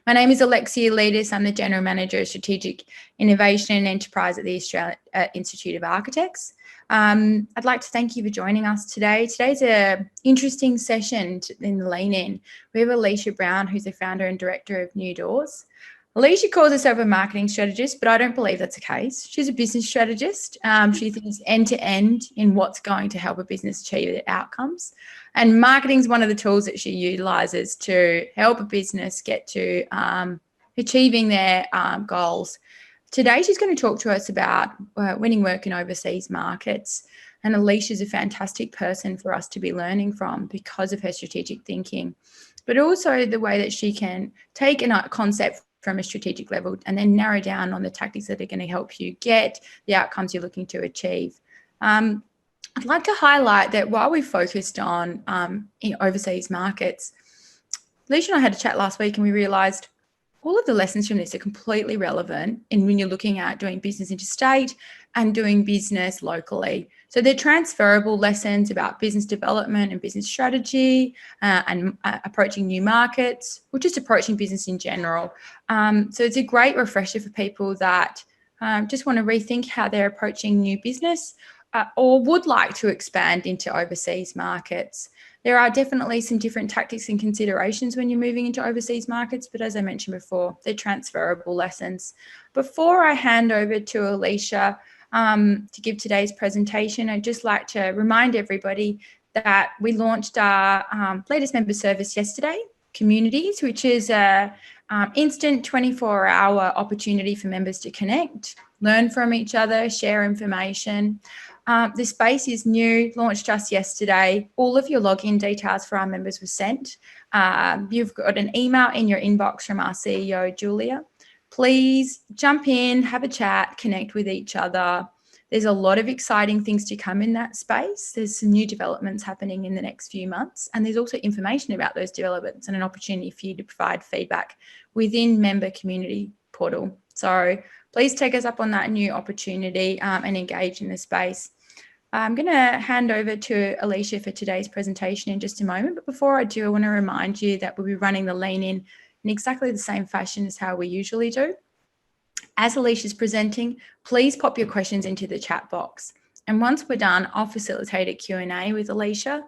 My name is Alicia Brown. I'm the General Manager of Strategic Innovation and Enterprise at the Australian Institute of Architects. I'd like to thank you for joining us today. Today's an interesting session in the Lean In. We have Alicia Brown, who's the founder and director of New Doors. Alicia calls herself a marketing strategist, but I don't believe that's the case. She's a business strategist. She thinks end-to-end in what's going to help a business achieve their outcomes. And marketing is one of the tools that she utilises to help a business get to achieving their goals. Today, she's going to talk to us about winning work in overseas markets. And Alicia's a fantastic person for us to be learning from because of her strategic thinking, but also the way that she can take a concept from a strategic level and then narrow down on the tactics that are going to help you get the outcomes you're looking to achieve. I'd like to highlight that while we focused on in overseas markets, Alicia and I had a chat last week and we realised all of the lessons from this are completely relevant in when you're looking at doing business interstate and doing business locally. So they're transferable lessons about business development and business strategy and approaching new markets, or just approaching business in general. So it's a great refresher for people that just want to rethink how they're approaching new business or would like to expand into overseas markets. There are definitely some different tactics and considerations when you're moving into overseas markets, but as I mentioned before, they're transferable lessons. Before I hand over to Alicia to give today's presentation, I'd just like to remind everybody that we launched our latest member service yesterday, Communities, which is a instant 24-hour opportunity for members to connect, learn from each other, share information. The space is new, launched just yesterday. All of your login details for our members were sent. You've got an email in your inbox from our CEO, Julia. Please jump in, have a chat, connect with each other. There's a lot of exciting things to come in that space. There's some new developments happening in the next few months, and there's also information about those developments and an opportunity for you to provide feedback within member community portal. So please take us up on that new opportunity and engage in the space. I'm going to hand over to Alicia for today's presentation in just a moment. But before I do, I want to remind you that we'll be running the Lean In exactly the same fashion as how we usually do. As Alicia's presenting, please pop your questions into the chat box. And once we're done, I'll facilitate a Q&A with Alicia.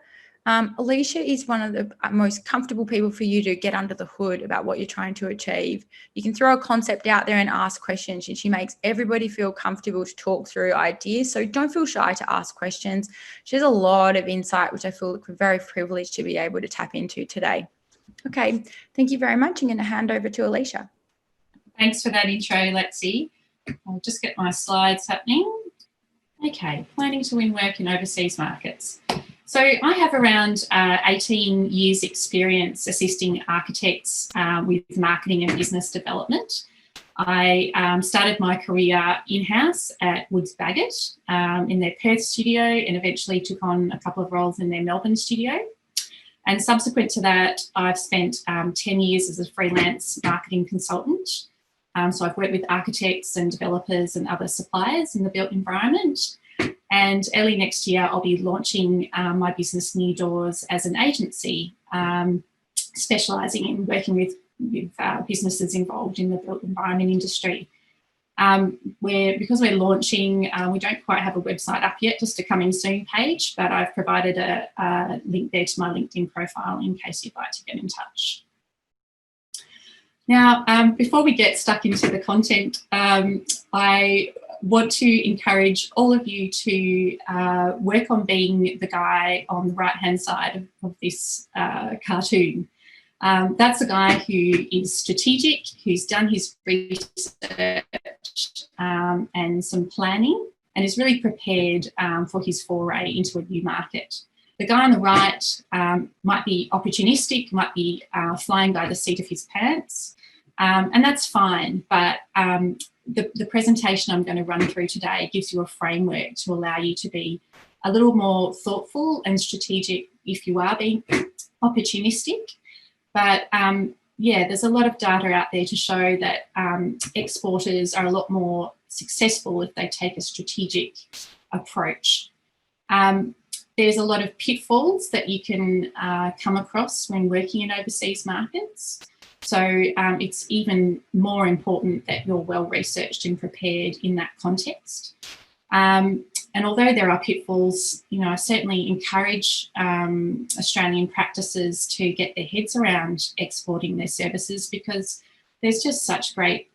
Alicia is one of the most comfortable people for you to get under the hood about what you're trying to achieve. You can throw a concept out there and ask questions, and she makes everybody feel comfortable to talk through ideas. So don't feel shy to ask questions. She has a lot of insight, which I feel we're very privileged to be able to tap into today. Okay, thank you very much. I'm going to hand over to Alicia. Thanks for that intro, Lexi. I'll just get my slides happening. Okay, planning to win work in overseas markets. So I have around 18 years experience assisting architects with marketing and business development. I started my career in-house at Woods Bagot in their Perth studio and eventually took on a couple of roles in their Melbourne studio. And subsequent to that, I've spent 10 years as a freelance marketing consultant. So I've worked with architects and developers and other suppliers in the built environment. And early next year, I'll be launching my business New Doors as an agency, specialising in working with businesses involved in the built environment industry. Because we're launching, we don't quite have a website up yet, just a coming soon page, but I've provided a link there to my LinkedIn profile in case you'd like to get in touch. Now, before we get stuck into the content, I want to encourage all of you to work on being the guy on the right-hand side of this cartoon. That's a guy who is strategic, who's done his research and some planning, and is really prepared for his foray into a new market. The guy on the right might be opportunistic, might be flying by the seat of his pants, and that's fine, but the presentation I'm going to run through today gives you a framework to allow you to be a little more thoughtful and strategic if you are being opportunistic. But yeah, there's a lot of data out there to show that exporters are a lot more successful if they take a strategic approach. There's a lot of pitfalls that you can come across when working in overseas markets. So it's even more important that you're well researched and prepared in that context. And although there are pitfalls, I certainly encourage Australian practices to get their heads around exporting their services, because there's just such great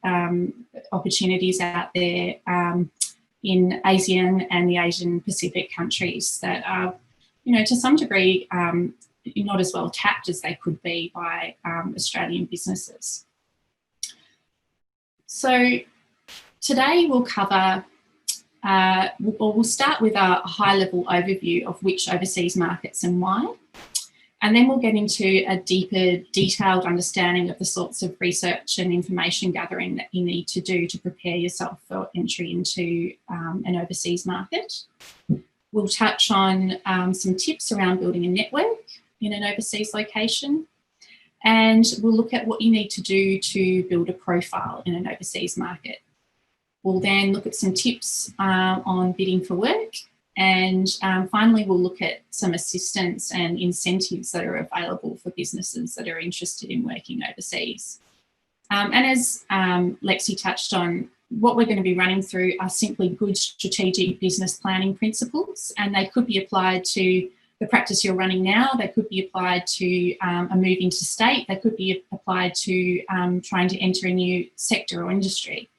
opportunities out there in ASEAN and the Asian Pacific countries that are, to some degree, not as well tapped as they could be by Australian businesses. So today we'll cover, we'll start with a high-level overview of which overseas markets and why, and then we'll get into a deeper, detailed understanding of the sorts of research and information gathering that you need to do to prepare yourself for entry into an overseas market. We'll touch on some tips around building a network in an overseas location, and we'll look at what you need to do to build a profile in an overseas market. We'll then look at some tips on bidding for work, and finally we'll look at some assistance and incentives that are available for businesses that are interested in working overseas. And as Lexi touched on, what we're going to be running through are simply good strategic business planning principles, and they could be applied to the practice you're running now. They could be applied to a move into state. They could be applied to trying to enter a new sector or industry.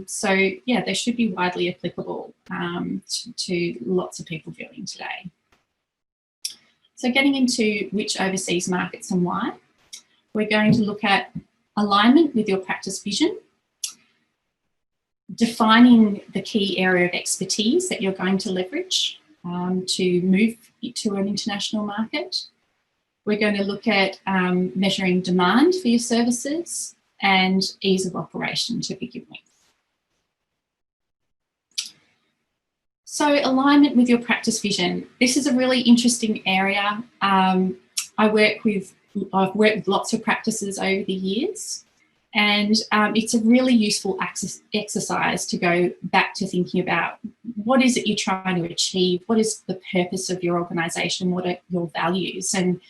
So yeah, they should be widely applicable to lots of people viewing today. So getting into which overseas markets and why, we're going to look at alignment with your practice vision, defining the key area of expertise that you're going to leverage to move to an international market. We're going to look at measuring demand for your services and ease of operation to begin with. So alignment with your practice vision. This is a really interesting area. I've worked with lots of practices over the years, and it's a really useful exercise to go back to thinking about what is it you're trying to achieve, what is the purpose of your organisation, what are your values. And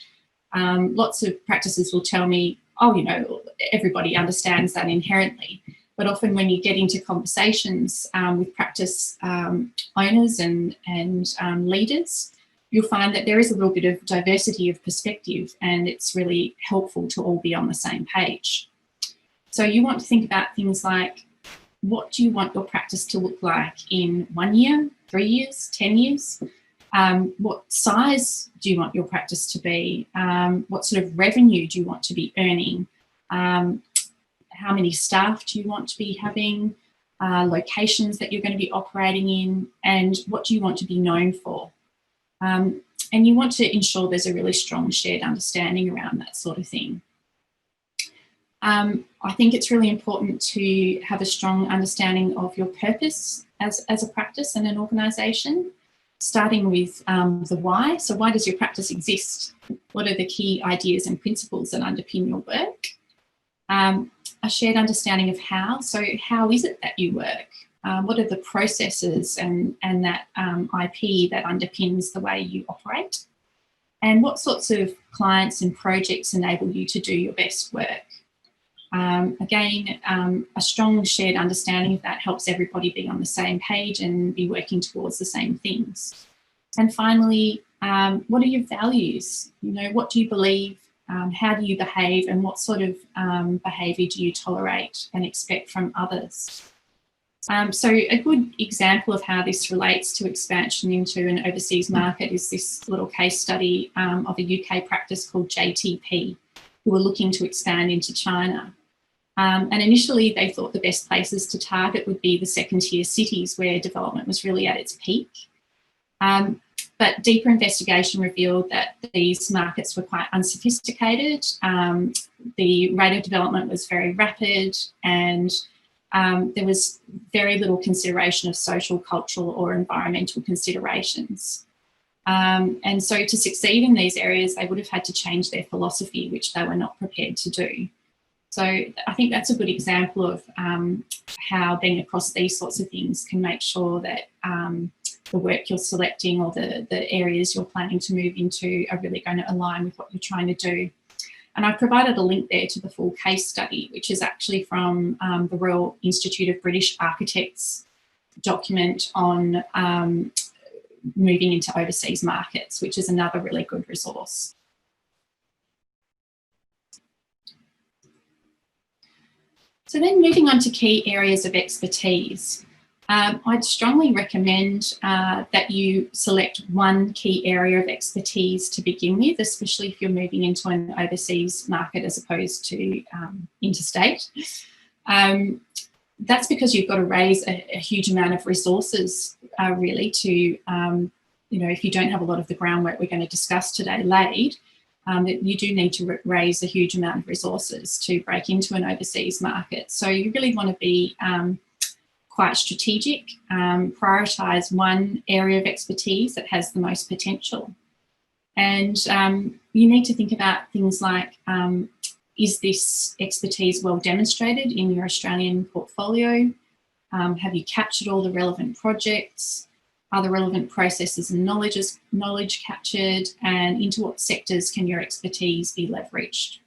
lots of practices will tell me, oh, everybody understands that inherently. But often when you get into conversations with practice owners and leaders, you'll find that there is a little bit of diversity of perspective, and it's really helpful to all be on the same page. So you want to think about things like, what do you want your practice to look like in 1 year, 3 years, 10 years? What size do you want your practice to be? What sort of revenue do you want to be earning? How many staff do you want to be having? Locations that you're going to be operating in, and what do you want to be known for? And you want to ensure there's a really strong shared understanding around that sort of thing. I think it's really important to have a strong understanding of your purpose as a practice and an organisation, starting with the why. So why does your practice exist? What are the key ideas and principles that underpin your work? A shared understanding of how. So how is it that you work? What are the processes and that IP that underpins the way you operate? And what sorts of clients and projects enable you to do your best work? Again, a strong shared understanding of that helps everybody be on the same page and be working towards the same things. And finally, what are your values? What do you believe? How do you behave, and what sort of behaviour do you tolerate and expect from others? So a good example of how this relates to expansion into an overseas market is this little case study of a UK practice called JTP, who were looking to expand into China. And initially they thought the best places to target would be the second-tier cities where development was really at its peak. But deeper investigation revealed that these markets were quite unsophisticated. The rate of development was very rapid, and there was very little consideration of social, cultural or environmental considerations. And so to succeed in these areas, they would have had to change their philosophy, which they were not prepared to do. So I think that's a good example of how being across these sorts of things can make sure that the work you're selecting or the areas you're planning to move into are really going to align with what you're trying to do. And I've provided a link there to the full case study, which is actually from the Royal Institute of British Architects document on moving into overseas markets, which is another really good resource. So then moving on to key areas of expertise. I'd strongly recommend that you select one key area of expertise to begin with, especially if you're moving into an overseas market as opposed to interstate. That's because you've got to raise a huge amount of resources really to, you know, if you don't have a lot of the groundwork we're going to discuss today laid, you do need to raise a huge amount of resources to break into an overseas market. So you really want to be quite strategic, prioritise one area of expertise that has the most potential. And you need to think about things like, is this expertise well demonstrated in your Australian portfolio? Have you captured all the relevant projects? Are the relevant processes and knowledge captured? And into what sectors can your expertise be leveraged?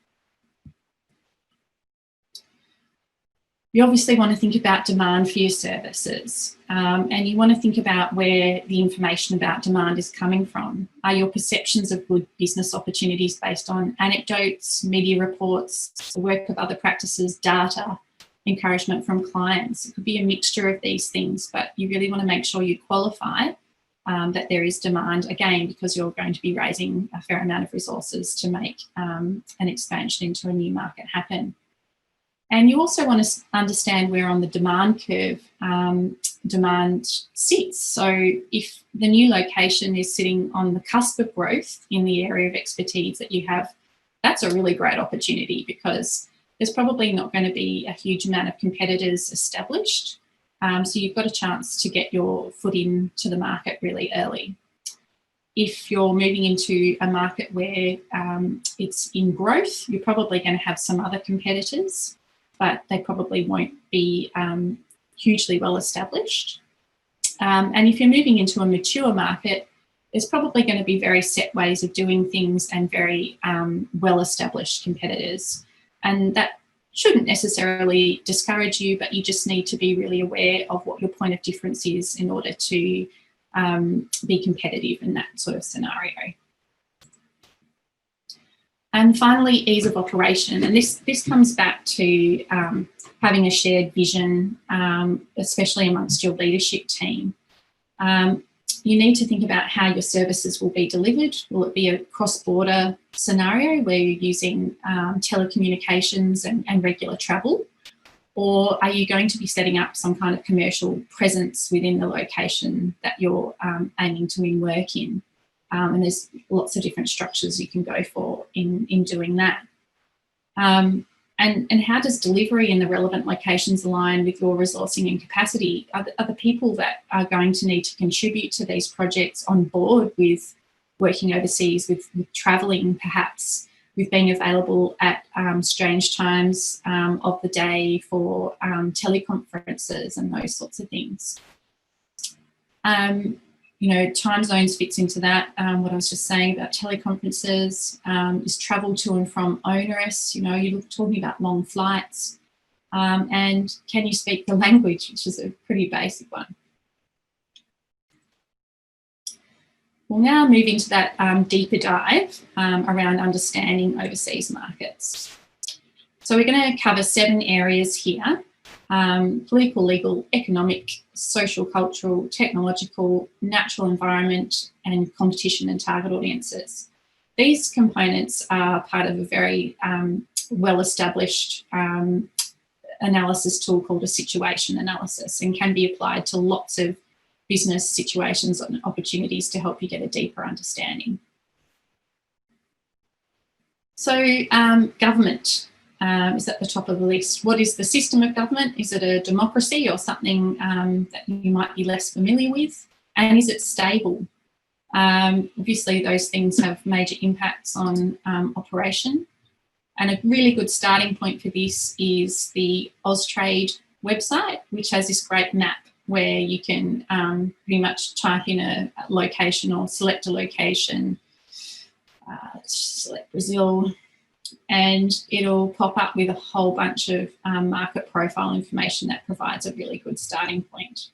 You obviously want to think about demand for your services, and you want to think about where the information about demand is coming from. Are your perceptions of good business opportunities based on anecdotes, media reports, the work of other practices, data, encouragement from clients? It could be a mixture of these things, but you really want to make sure you qualify that there is demand, again, because you're going to be raising a fair amount of resources to make an expansion into a new market happen. And you also want to understand where on the demand curve demand sits. So if the new location is sitting on the cusp of growth in the area of expertise that you have, that's a really great opportunity because there's probably not going to be a huge amount of competitors established. So you've got a chance to get your foot into the market really early. If you're moving into a market where it's in growth, you're probably going to have some other competitors, but they probably won't be hugely well established. And if you're moving into a mature market, there's probably going to be very set ways of doing things and very well-established competitors. And that shouldn't necessarily discourage you, but you just need to be really aware of what your point of difference is in order to be competitive in that sort of scenario. And finally, ease of operation. And this comes back to having a shared vision, especially amongst your leadership team. You need to think about how your services will be delivered. Will it be a cross-border scenario where you're using telecommunications and regular travel? Or are you going to be setting up some kind of commercial presence within the location that you're aiming to win work in? And there's lots of different structures you can go for in doing that. And how does delivery in the relevant locations align with your resourcing and capacity? Are the people that are going to need to contribute to these projects on board with working overseas, with travelling perhaps, with being available at strange times of the day for teleconferences and those sorts of things? You know, time zones fits into that. What I was just saying about teleconferences, is travel to and from onerous. You know, you're talking about long flights. And can you speak the language, which is a pretty basic one. We'll now move into that deeper dive around understanding overseas markets. So we're going to cover 7 areas here. Political, legal, economic, social, cultural, technological, natural environment, and competition and target audiences. These components are part of a very well-established analysis tool called a situation analysis and can be applied to lots of business situations and opportunities to help you get a deeper understanding. So government is at the top of the list. What is the system of government? Is it a democracy or something that you might be less familiar with? And is it stable? Obviously, those things have major impacts on operation. And a really good starting point for this is the Austrade website, which has this great map where you can pretty much type in a location or select a location, select Brazil, and it'll pop up with a whole bunch of market profile information that provides a really good starting point.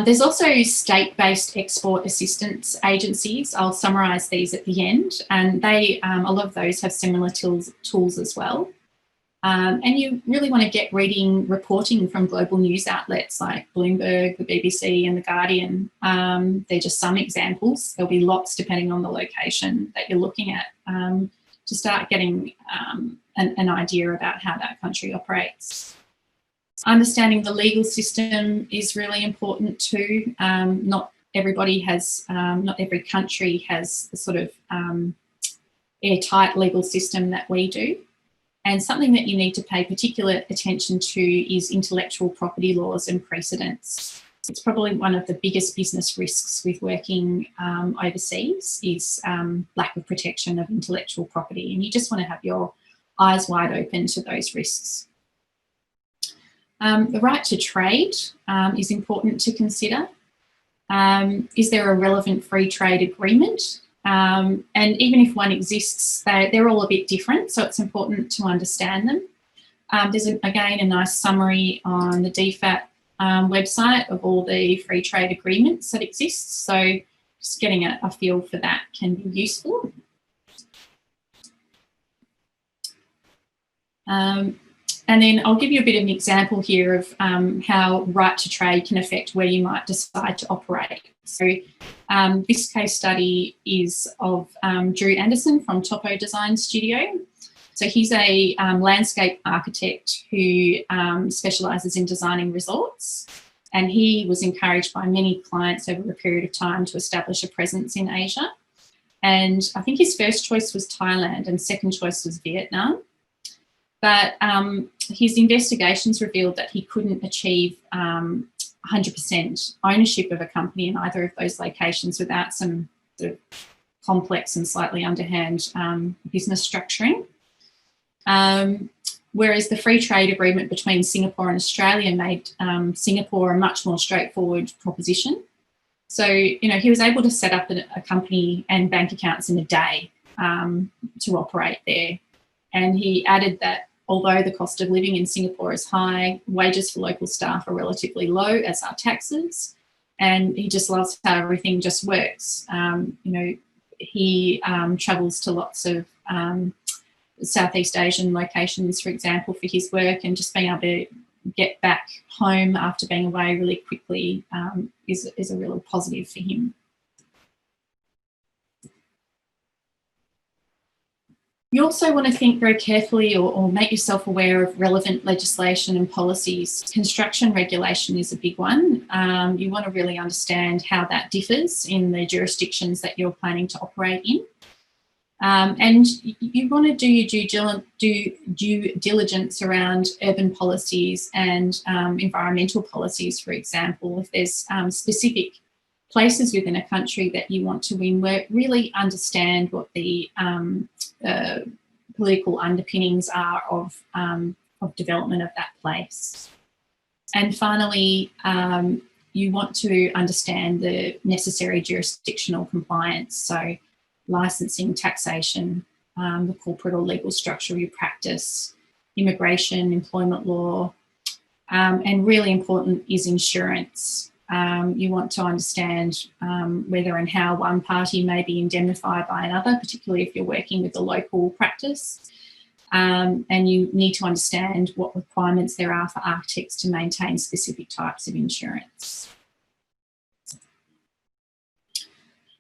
There's also state-based export assistance agencies. I'll summarise these at the end, and they, a lot of those have similar tools as well. And you really want to get reporting from global news outlets like Bloomberg, the BBC and The Guardian. They're just some examples. There'll be lots depending on the location that you're looking at to start getting an idea about how that country operates. Understanding the legal system is really important too. Not everybody has, not every country has the sort of airtight legal system that we do. And something that you need to pay particular attention to is intellectual property laws and precedents. It's probably one of the biggest business risks with working overseas is lack of protection of intellectual property. And you just want to have your eyes wide open to those risks. The right to trade is important to consider. Is there a relevant free trade agreement? And even if one exists, they're all a bit different, so it's important to understand them. There's, again, a nice summary on the DFAT website of all the free trade agreements that exist, so just getting a feel for that can be useful. And then I'll give you a bit of an example here of how right to trade can affect where you might decide to operate. So this case study is of Drew Anderson from Topo Design Studio. So he's a landscape architect who specialises in designing resorts, and he was encouraged by many clients over a period of time to establish a presence in Asia. And I think his first choice was Thailand and second choice was Vietnam. But his investigations revealed that he couldn't achieve 100% ownership of a company in either of those locations without some sort of complex and slightly underhand business structuring. Whereas the free trade agreement between Singapore and Australia made Singapore a much more straightforward proposition. So, you know, he was able to set up a company and bank accounts in a day to operate there. And he added that although the cost of living in Singapore is high, wages for local staff are relatively low, as are taxes. And he just loves how everything just works. You know, he travels to lots of Southeast Asian locations, for example, for his work, and just being able to get back home after being away really quickly is a real positive for him. You also want to think very carefully or make yourself aware of relevant legislation and policies. Construction regulation is a big one. You want to really understand how that differs in the jurisdictions that you're planning to operate in. And you want to do your due diligence around urban policies and environmental policies, for example. If there's specific places within a country that you want to win work, really understand what the political underpinnings are of development of that place. And finally, you want to understand the necessary jurisdictional compliance, so licensing, taxation, the corporate or legal structure of your practice, immigration, employment law, and really important is insurance. You want to understand whether and how one party may be indemnified by another, particularly if you're working with a local practice. And you need to understand what requirements there are for architects to maintain specific types of insurance.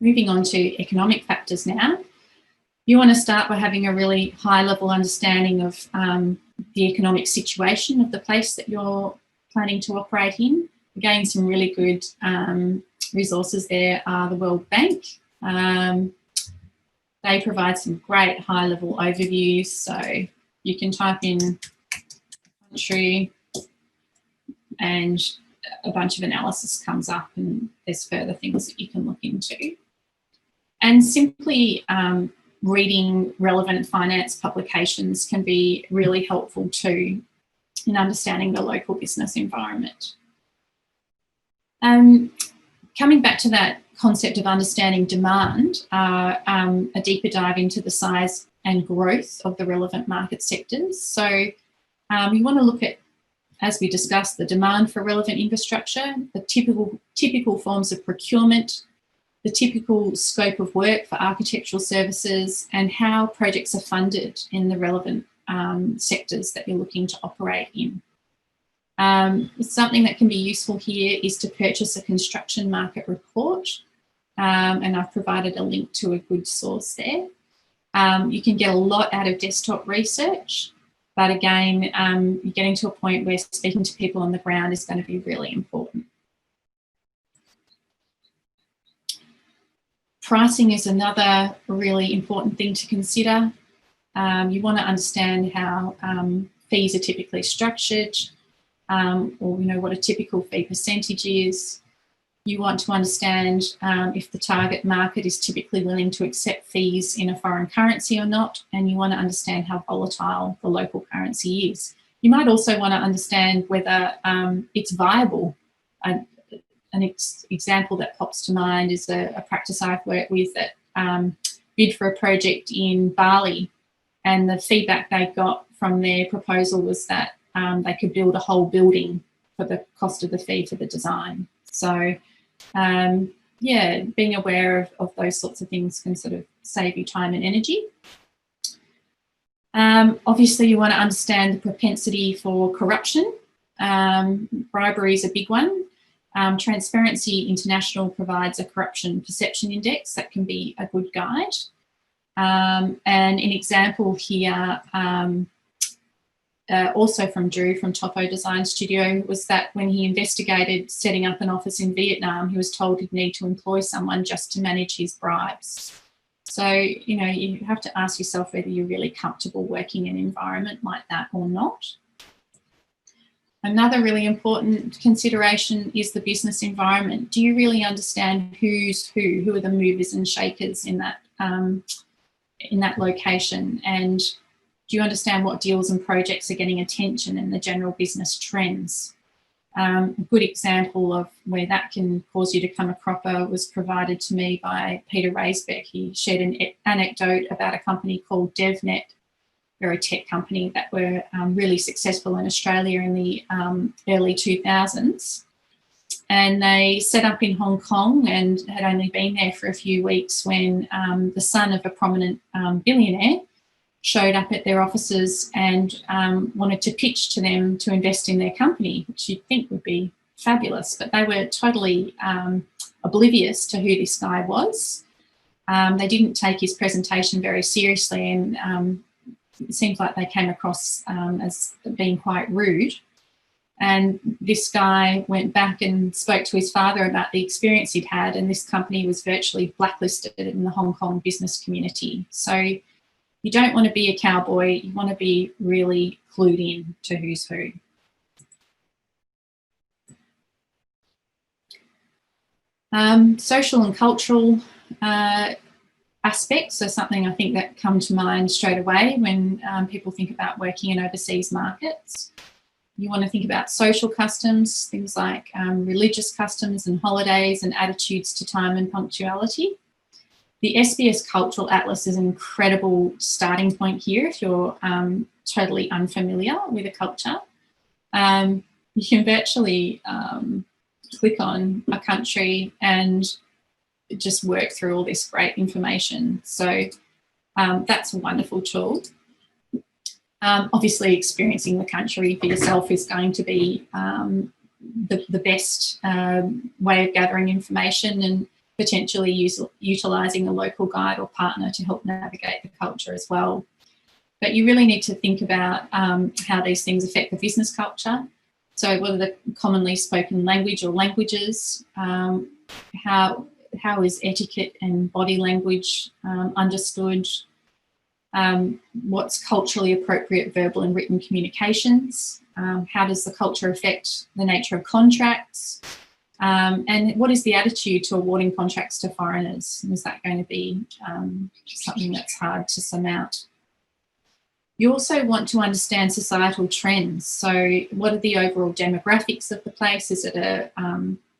Moving on to economic factors now. You want to start by having a really high-level understanding of the economic situation of the place that you're planning to operate in. Again, some really good resources there are the World Bank. They provide some great high-level overviews. So you can type in country and a bunch of analysis comes up and there's further things that you can look into. And simply reading relevant finance publications can be really helpful too in understanding the local business environment. coming back to that concept of understanding demand, a deeper dive into the size and growth of the relevant market sectors. So you want to look at, as we discussed, the demand for relevant infrastructure, the typical forms of procurement, the typical scope of work for architectural services, and how projects are funded in the relevant sectors that you're looking to operate in. Something that can be useful here is to purchase a construction market report, and I've provided a link to a good source there. You can get a lot out of desktop research, but again, you're getting to a point where speaking to people on the ground is going to be really important. Pricing is another really important thing to consider. You want to understand how fees are typically structured, or what a typical fee percentage is. You want to understand if the target market is typically willing to accept fees in a foreign currency or not, and you want to understand how volatile the local currency is. You might also want to understand whether it's viable. An example that pops to mind is a practice I've worked with that bid for a project in Bali, and the feedback they got from their proposal was that they could build a whole building for the cost of the fee for the design. So yeah, being aware of those sorts of things can sort of save you time and energy. Obviously, you want to understand the propensity for corruption. Bribery is a big one. Transparency International provides a corruption perception index that can be a good guide. And an example here, also from Drew from Topo Design Studio, was that when he investigated setting up an office in Vietnam, he was told he'd need to employ someone just to manage his bribes. So, you have to ask yourself whether you're really comfortable working in an environment like that or not. Another really important consideration is the business environment. Do you really understand who's who? Who are the movers and shakers in that location? And do you understand what deals and projects are getting attention and the general business trends? A good example of where that can cause you to come a cropper was provided to me by Peter Raisbeck. He shared an anecdote about a company called DevNet. They're a tech company that were really successful in Australia in the early 2000s. And they set up in Hong Kong and had only been there for a few weeks when the son of a prominent billionaire showed up at their offices and wanted to pitch to them to invest in their company, which you'd think would be fabulous, but they were totally oblivious to who this guy was. They didn't take his presentation very seriously, and it seems like they came across as being quite rude. And this guy went back and spoke to his father about the experience he'd had, and this company was virtually blacklisted in the Hong Kong business community. So you don't want to be a cowboy, you want to be really clued in to who's who. Social and cultural aspects are something I think that come to mind straight away when people think about working in overseas markets. You want to think about social customs, things like religious customs and holidays and attitudes to time and punctuality. The SBS Cultural Atlas is an incredible starting point here if you're totally unfamiliar with a culture. You can virtually click on a country and just work through all this great information. So that's a wonderful tool. Obviously, experiencing the country for yourself is going to be the best way of gathering information, and potentially utilising a local guide or partner to help navigate the culture as well. But you really need to think about how these things affect the business culture. So what are the commonly spoken language or languages? How is etiquette and body language understood? What's culturally appropriate verbal and written communications? How does the culture affect the nature of contracts? And what is the attitude to awarding contracts to foreigners? Is that going to be something that's hard to surmount? You also want to understand societal trends. So what are the overall demographics of the place? Is it a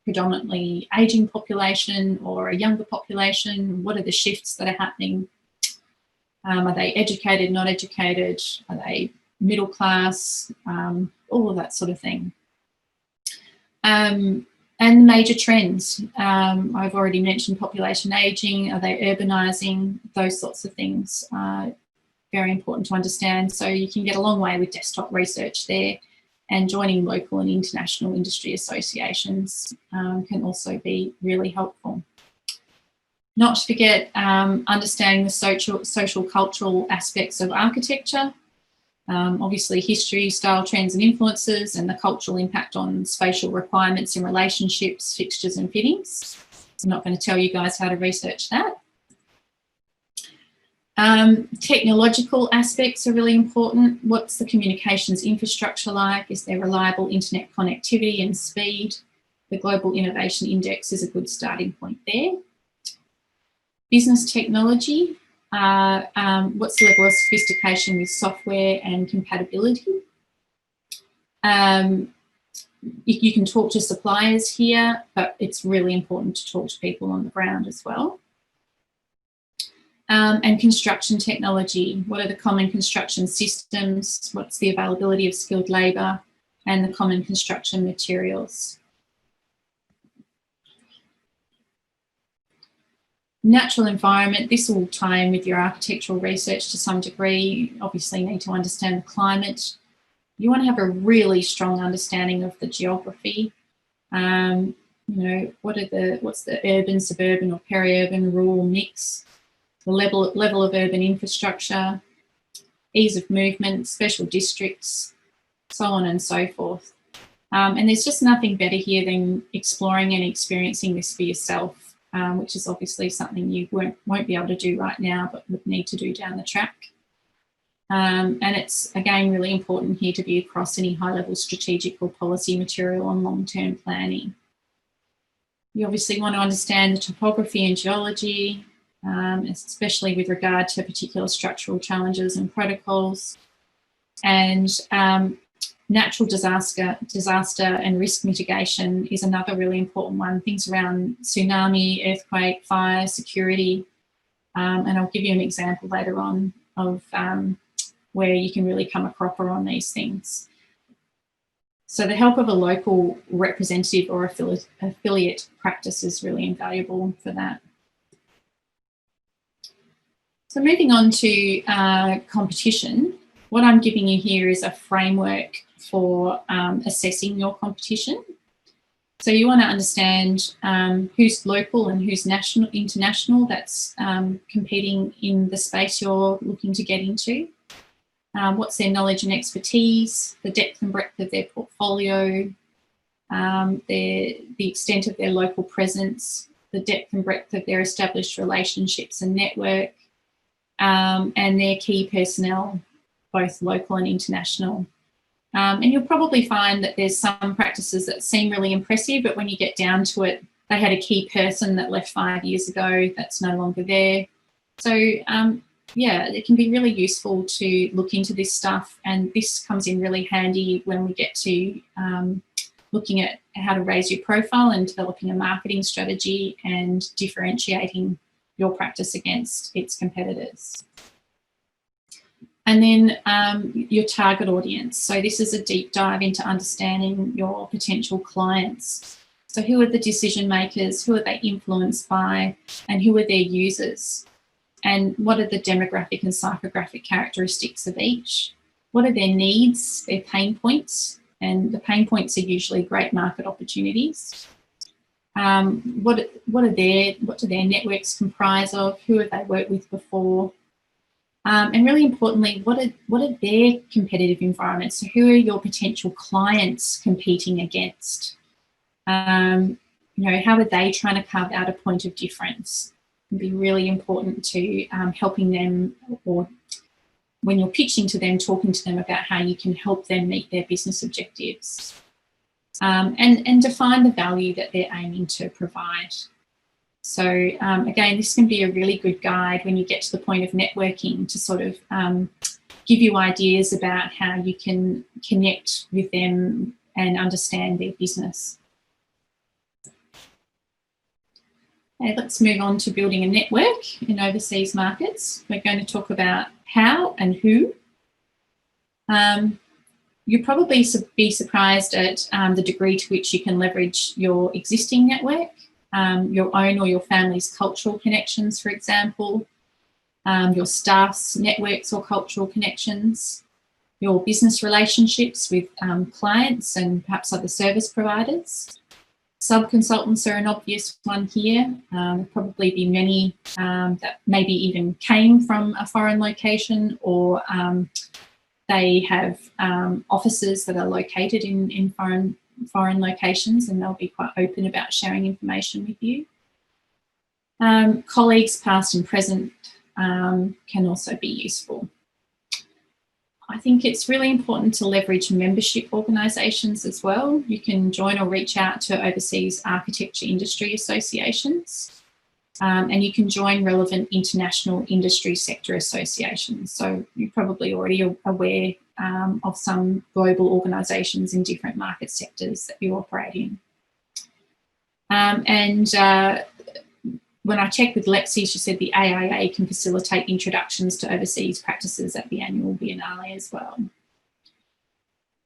predominantly aging population or a younger population? What are the shifts that are happening? Are they educated, not educated? Are they middle class? All of that sort of thing. And major trends. I've already mentioned population aging. Are they urbanising? Those sorts of things are very important to understand. So you can get a long way with desktop research there, and joining local and international industry associations can also be really helpful. Not to forget understanding the social cultural aspects of architecture. Obviously history, style, trends and influences, and the cultural impact on spatial requirements in relationships, fixtures and fittings. I'm not going to tell you guys how to research that. Technological aspects are really important. What's the communications infrastructure like? Is there reliable internet connectivity and speed? The Global Innovation Index is a good starting point there. Business technology. What's the level of sophistication with software and compatibility? You can talk to suppliers here, but it's really important to talk to people on the ground as well. And construction technology. What are the common construction systems? What's the availability of skilled labour and the common construction materials? Natural environment, this will tie in with your architectural research to some degree. Obviously you need to understand the climate. You want to have a really strong understanding of the geography. You know, what's the urban, suburban or peri-urban rural mix, the level of urban infrastructure, ease of movement, special districts, so on and so forth. And there's just nothing better here than exploring and experiencing this for yourself. Which is obviously something you won't be able to do right now, but would need to do down the track. And it's, again, really important here to be across any high-level strategic or policy material on long-term planning. You obviously want to understand the topography and geology, especially with regard to particular structural challenges and protocols. And natural disaster and risk mitigation is another really important one. Things around tsunami, earthquake, fire, security. And I'll give you an example later on of where you can really come a cropper on these things. So the help of a local representative or affiliate practice is really invaluable for that. So moving on to competition, what I'm giving you here is a framework for assessing your competition. So you want to understand who's local and who's international that's competing in the space you're looking to get into. What's their knowledge and expertise, the depth and breadth of their portfolio, the extent of their local presence, the depth and breadth of their established relationships and network, and their key personnel, both local and international. And you'll probably find that there's some practices that seem really impressive, but when you get down to it, they had a key person that left 5 years ago that's no longer there. So yeah, it can be really useful to look into this stuff, and this comes in really handy when we get to looking at how to raise your profile and developing a marketing strategy and differentiating your practice against its competitors. And then your target audience. So this is a deep dive into understanding your potential clients. So who are the decision makers, who are they influenced by, and who are their users? And what are the demographic and psychographic characteristics of each? What are their needs, their pain points? And the pain points are usually great market opportunities. What do their networks comprise of? Who have they worked with before? And really importantly, what are their competitive environments? So who are your potential clients competing against? You know, how are they trying to carve out a point of difference? It can be really important to helping them, or when you're pitching to them, talking to them about how you can help them meet their business objectives. And define the value that they're aiming to provide. So again, this can be a really good guide when you get to the point of networking to sort of give you ideas about how you can connect with them and understand their business. Okay, let's move on to building a network in overseas markets. We're going to talk about how and who. You'll probably be surprised at the degree to which you can leverage your existing network, your own or your family's cultural connections, for example, your staff's networks or cultural connections, your business relationships with clients and perhaps other service providers. Sub-consultants are an obvious one here. There'll probably be many that maybe even came from a foreign location, or they have offices that are located in foreign locations, and they'll be quite open about sharing information with you. Colleagues, past and present, can also be useful. I think it's really important to leverage membership organisations as well. You can join or reach out to overseas architecture industry associations, and you can join relevant international industry sector associations. So you're probably already aware of some global organisations in different market sectors that you operate in. When I checked with Lexi, she said the AIA can facilitate introductions to overseas practices at the annual Biennale as well.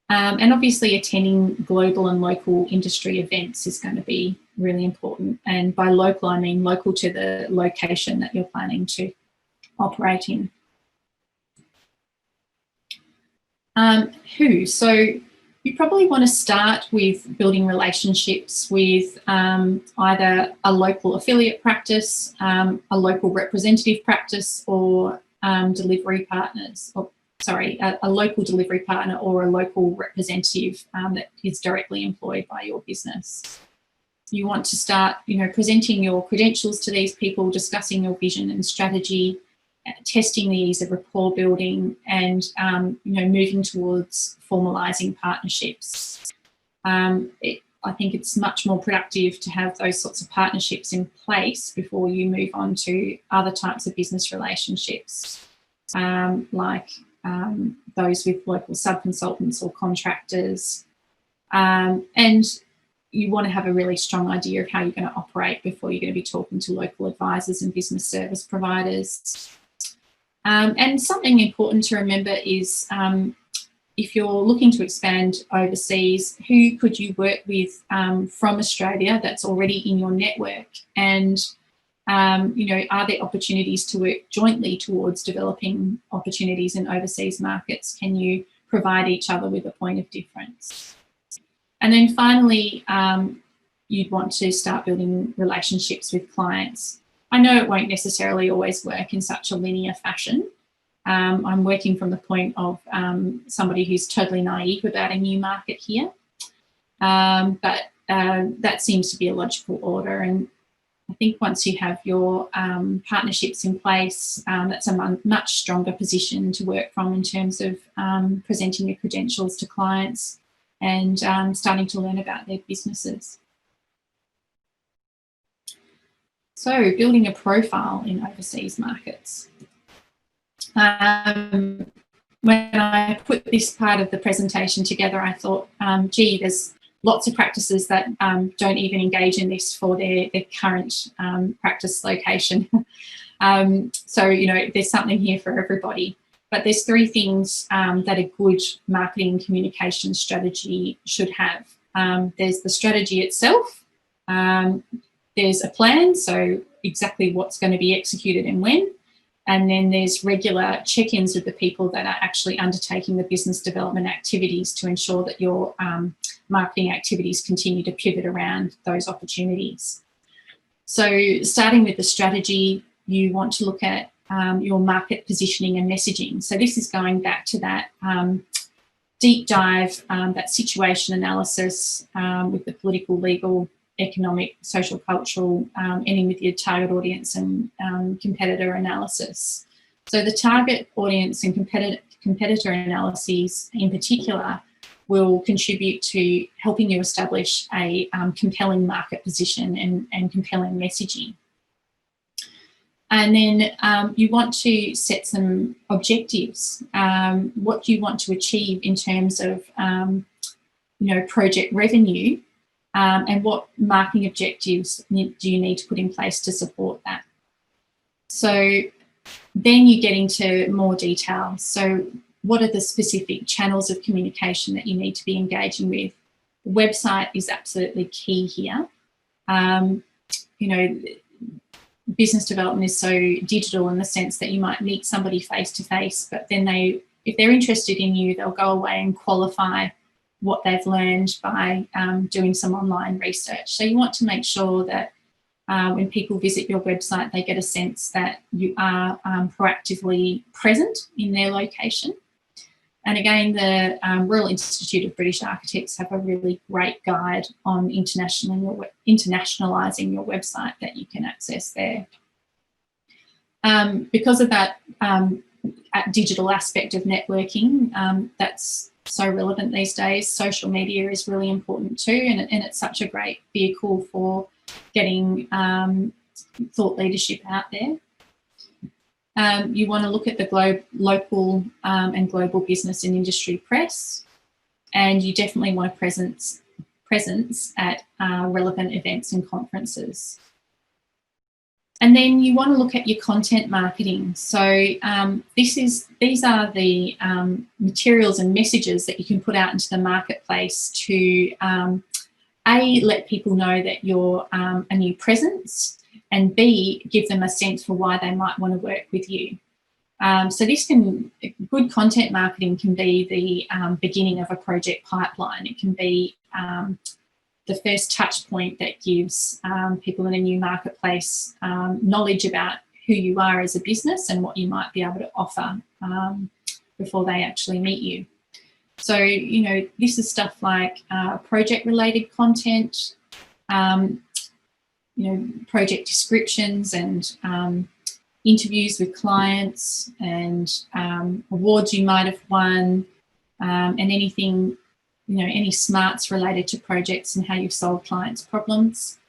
And obviously attending global and local industry events is going to be really important. And by local, I mean local to the location that you're planning to operate in. Who? So you probably want to start with building relationships with either a local affiliate practice, a local representative practice, or delivery partners, or sorry, a local delivery partner or a local representative that is directly employed by your business. You want to start, presenting your credentials to these people, discussing your vision and strategy, testing the ease of rapport building, and moving towards formalising partnerships. I think it's much more productive to have those sorts of partnerships in place before you move on to other types of business relationships, like those with local sub-consultants or contractors. And you want to have a really strong idea of how you're going to operate before you're going to be talking to local advisors and business service providers. And something important to remember is if you're looking to expand overseas, who could you work with from Australia that's already in your network? And, are there opportunities to work jointly towards developing opportunities in overseas markets? Can you provide each other with a point of difference? And then finally, you'd want to start building relationships with clients. I know it won't necessarily always work in such a linear fashion. I'm working from the point of somebody who's totally naive about a new market here. But that seems to be a logical order. And I think once you have your partnerships in place, that's a much stronger position to work from in terms of presenting your credentials to clients and starting to learn about their businesses. So building a profile in overseas markets. When I put this part of the presentation together, I thought, gee, there's lots of practices that don't even engage in this for their current practice location. So, there's something here for everybody. But there's three things that a good marketing communication strategy should have. There's the strategy itself. There's a plan, so exactly what's going to be executed and when. And then there's regular check-ins with the people that are actually undertaking the business development activities to ensure that your marketing activities continue to pivot around those opportunities. So starting with the strategy, you want to look at your market positioning and messaging. So this is going back to that deep dive, that situation analysis with the political, legal, economic, social, cultural, ending with your target audience and competitor analysis. So the target audience and competitor analyses in particular will contribute to helping you establish a compelling market position and compelling messaging. And then you want to set some objectives. What do you want to achieve in terms of, project revenue and what marketing objectives do you need to put in place to support that. So then you get into more detail. So what are the specific channels of communication that you need to be engaging with? The website is absolutely key here. You know, business development is so digital in the sense that you might meet somebody face to face, but then if they're interested in you, they'll go away and qualify what they've learned by doing some online research. So you want to make sure that when people visit your website, they get a sense that you are proactively present in their location. And again, the Royal Institute of British Architects have a really great guide on internationalising your website that you can access there. Because of that digital aspect of networking, that's so relevant these days. Social media is really important too, and it's such a great vehicle for getting thought leadership out there. You want to look at the local and global business and industry press, and you definitely want a presence at relevant events and conferences. And then you want to look at your content marketing. So these are the materials and messages that you can put out into the marketplace to A, let people know that you're a new presence, and B, give them a sense for why they might want to work with you. So good content marketing can be the beginning of a project pipeline. It can be the first touch point that gives people in a new marketplace knowledge about who you are as a business and what you might be able to offer before they actually meet you. So, you know, this is stuff like project-related content, you know, project descriptions and interviews with clients and awards you might have won, and anything, you know, any smarts related to projects and how you've solved clients' problems.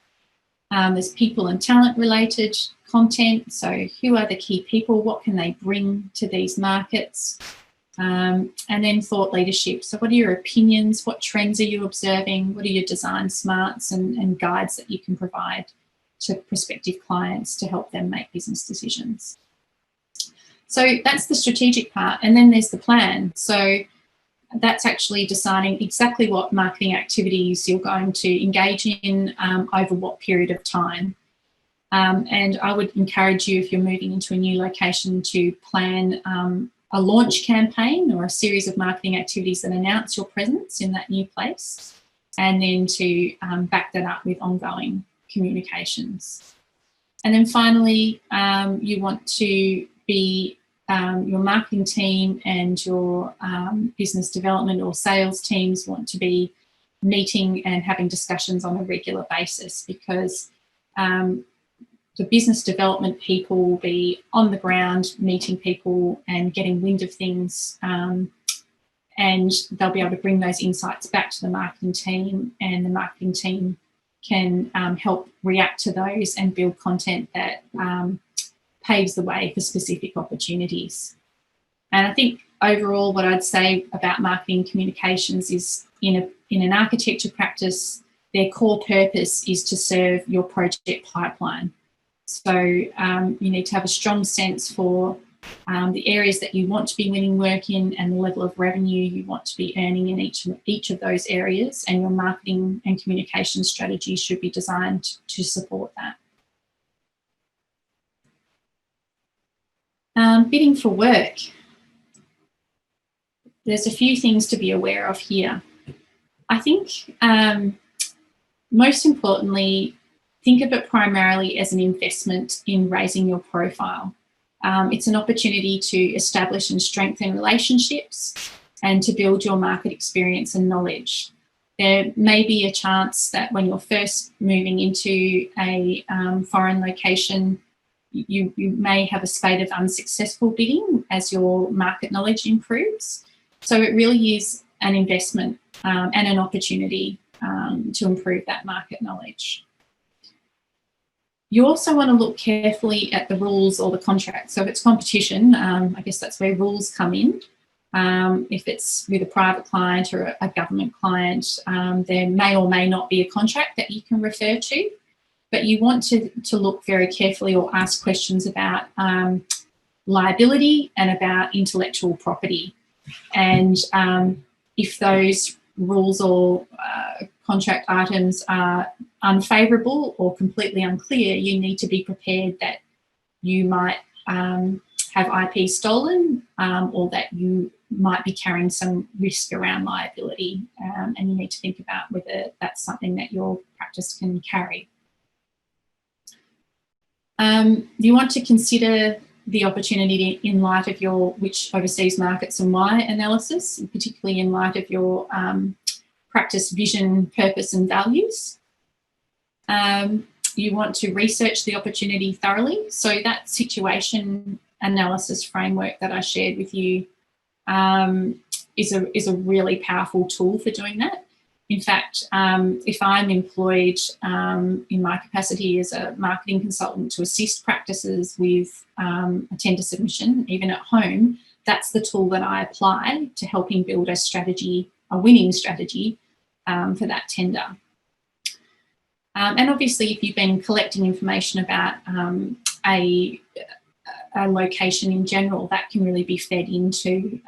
There's people and talent related content. So who are the key people? What can they bring to these markets? And then thought leadership. So what are your opinions? What trends are you observing? What are your design smarts and guides that you can provide to prospective clients to help them make business decisions? So that's the strategic part. And then there's the plan. So that's actually deciding exactly what marketing activities you're going to engage in over what period of time. And I would encourage you, if you're moving into a new location, to plan a launch campaign or a series of marketing activities that announce your presence in that new place, and then to back that up with ongoing communications. And then finally, you want to be your marketing team and your business development or sales teams want to be meeting and having discussions on a regular basis, because the business development people will be on the ground meeting people and getting wind of things, and they'll be able to bring those insights back to the marketing team, and the marketing team can help react to those and build content that paves the way for specific opportunities. And I think overall what I'd say about marketing communications is in an architecture practice, their core purpose is to serve your project pipeline. So you need to have a strong sense for the areas that you want to be winning work in and the level of revenue you want to be earning in each of those areas, and your marketing and communication strategy should be designed to support that. Bidding for work. There's a few things to be aware of here. I think most importantly, think of it primarily as an investment in raising your profile. It's an opportunity to establish and strengthen relationships and to build your market experience and knowledge. There may be a chance that when you're first moving into a foreign location, you may have a spate of unsuccessful bidding as your market knowledge improves. So it really is an investment and an opportunity to improve that market knowledge. You also want to look carefully at the rules or the contract. So if it's competition, I guess that's where rules come in. If it's with a private client or a government client, there may or may not be a contract that you can refer to, but you want to look very carefully or ask questions about liability and about intellectual property. And if those rules or contract items are unfavourable or completely unclear, you need to be prepared that you might have IP stolen, or that you might be carrying some risk around liability, and you need to think about whether that's something that your practice can carry. You want to consider the opportunity in light of your which overseas markets and why analysis, particularly in light of your practice vision, purpose and values. You want to research the opportunity thoroughly. So that situation analysis framework that I shared with you is a really powerful tool for doing that. In fact, if I'm employed in my capacity as a marketing consultant to assist practices with a tender submission, even at home, that's the tool that I apply to helping build a strategy, a winning strategy for that tender. And obviously, if you've been collecting information about a location in general, that can really be fed into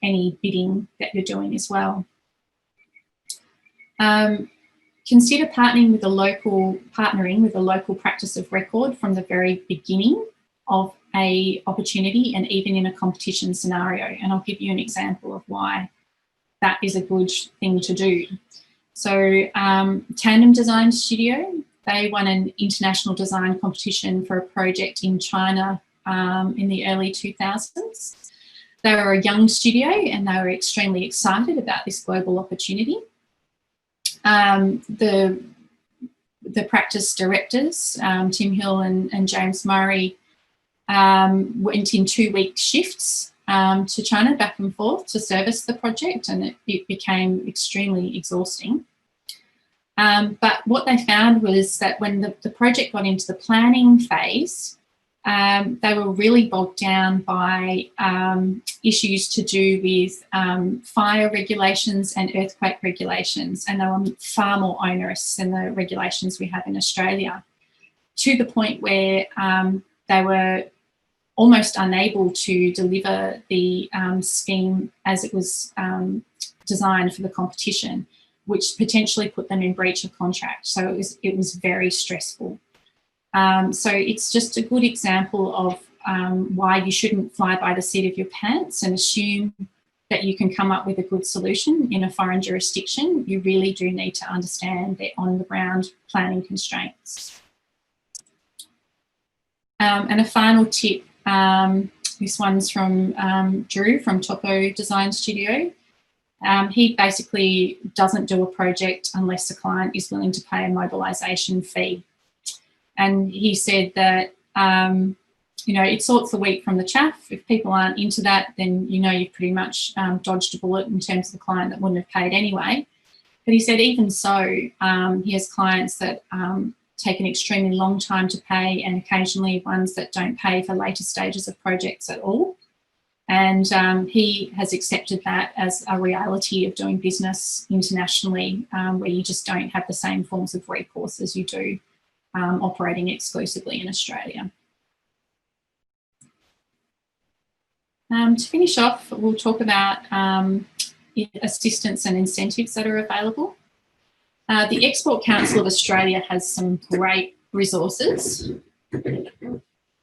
any bidding that you're doing as well. Consider partnering with a local practice of record from the very beginning of a opportunity and even in a competition scenario. And I'll give you an example of why that is a good thing to do. So Tandem Design Studio, they won an international design competition for a project in China in the early 2000s. They were a young studio and they were extremely excited about this global opportunity. The practice directors, Tim Hill and James Murray, went in 2-week shifts to China back and forth to service the project, and it became extremely exhausting. But what they found was that when the project got into the planning phase, they were really bogged down by issues to do with fire regulations and earthquake regulations, and they were far more onerous than the regulations we have in Australia, to the point where they were almost unable to deliver the scheme as it was designed for the competition, which potentially put them in breach of contract. So it was very stressful. So it's just a good example of why you shouldn't fly by the seat of your pants and assume that you can come up with a good solution in a foreign jurisdiction. You really do need to understand their on-the-ground planning constraints. And a final tip, this one's from Drew from Topo Design Studio. He basically doesn't do a project unless the client is willing to pay a mobilisation fee. And he said that, it sorts the wheat from the chaff. If people aren't into that, then you've pretty much dodged a bullet in terms of the client that wouldn't have paid anyway. But he said even so, he has clients that take an extremely long time to pay, and occasionally ones that don't pay for later stages of projects at all. And he has accepted that as a reality of doing business internationally, where you just don't have the same forms of recourse as you do operating exclusively in Australia. To finish off, we'll talk about assistance and incentives that are available. The Export Council of Australia has some great resources. They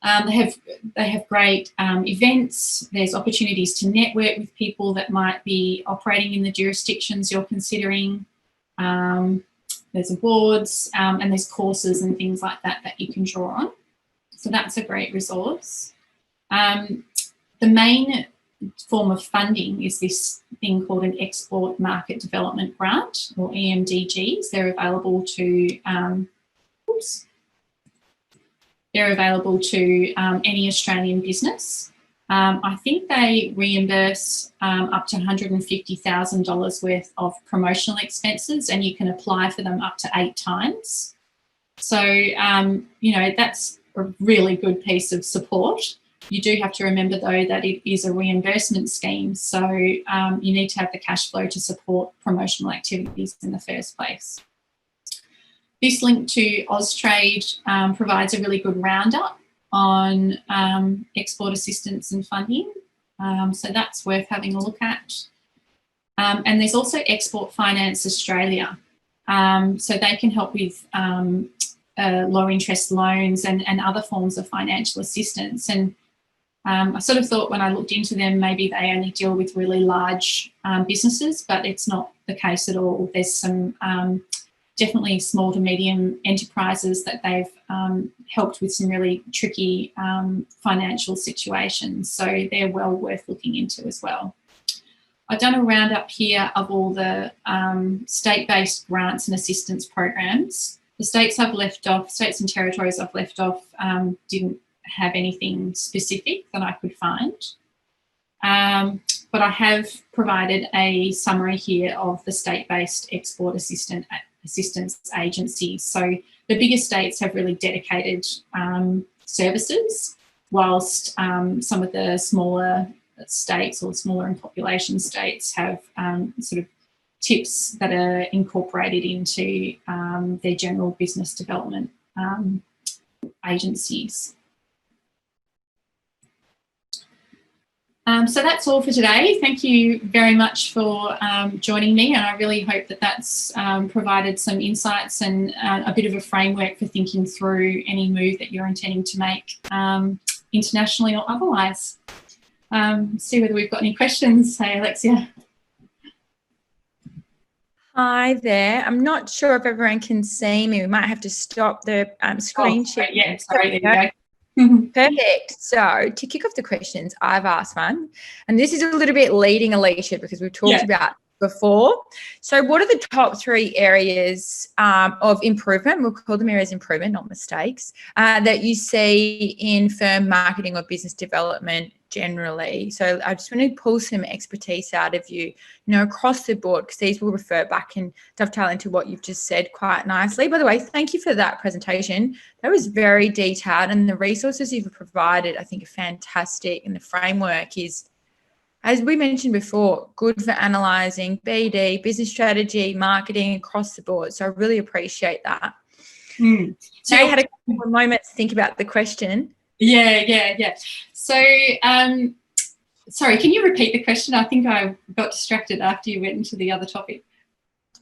have great events. There's opportunities to network with people that might be operating in the jurisdictions you're considering. There's awards and there's courses and things like that that you can draw on. So that's a great resource. The main form of funding is this thing called an Export Market Development Grant, or EMDGs. They're available to any Australian business. I think they reimburse up to $150,000 worth of promotional expenses, and you can apply for them up to 8 times. So, that's a really good piece of support You do have to remember, though, that it is a reimbursement scheme, so you need to have the cash flow to support promotional activities in the first place. This link to Austrade provides a really good roundup on export assistance and funding, so that's worth having a look at. And there's also Export Finance Australia, so they can help with low interest loans and other forms of financial assistance. And I sort of thought when I looked into them, maybe they only deal with really large businesses, but it's not the case at all. There's some definitely small to medium enterprises that they've helped with some really tricky financial situations. So they're well worth looking into as well. I've done a roundup here of all the state-based grants and assistance programs. The states I've left off, states and territories I've left off, didn't have anything specific that I could find. But I have provided a summary here of the state-based export assistance agencies. So the bigger states have really dedicated services, whilst some of the smaller states or smaller in population states have sort of tips that are incorporated into their general business development agencies. So that's all for today. Thank you very much for joining me, and I really hope that that's provided some insights and a bit of a framework for thinking through any move that you're intending to make internationally or otherwise. See whether we've got any questions. Hey, Alexia. Hi there. I'm not sure if everyone can see me. We might have to stop the screen share. Yeah, sorry, there you go. Perfect. So to kick off the questions, I've asked one, and this is a little bit leading Alicia because we've talked about before. So what are the top 3 areas of improvement, we'll call them areas of improvement, not mistakes, that you see in firm marketing or business development generally? So I just want to pull some expertise out of you, across the board, because these will refer back and dovetail into what you've just said quite nicely. By the way, thank you for that presentation. That was very detailed, and the resources you've provided, I think, are fantastic, and the framework is, as we mentioned before, good for analysing BD, business strategy, marketing across the board. So I really appreciate that. So I had a couple of moments to think about the question. Yeah. So, sorry, can you repeat the question? I think I got distracted after you went into the other topic.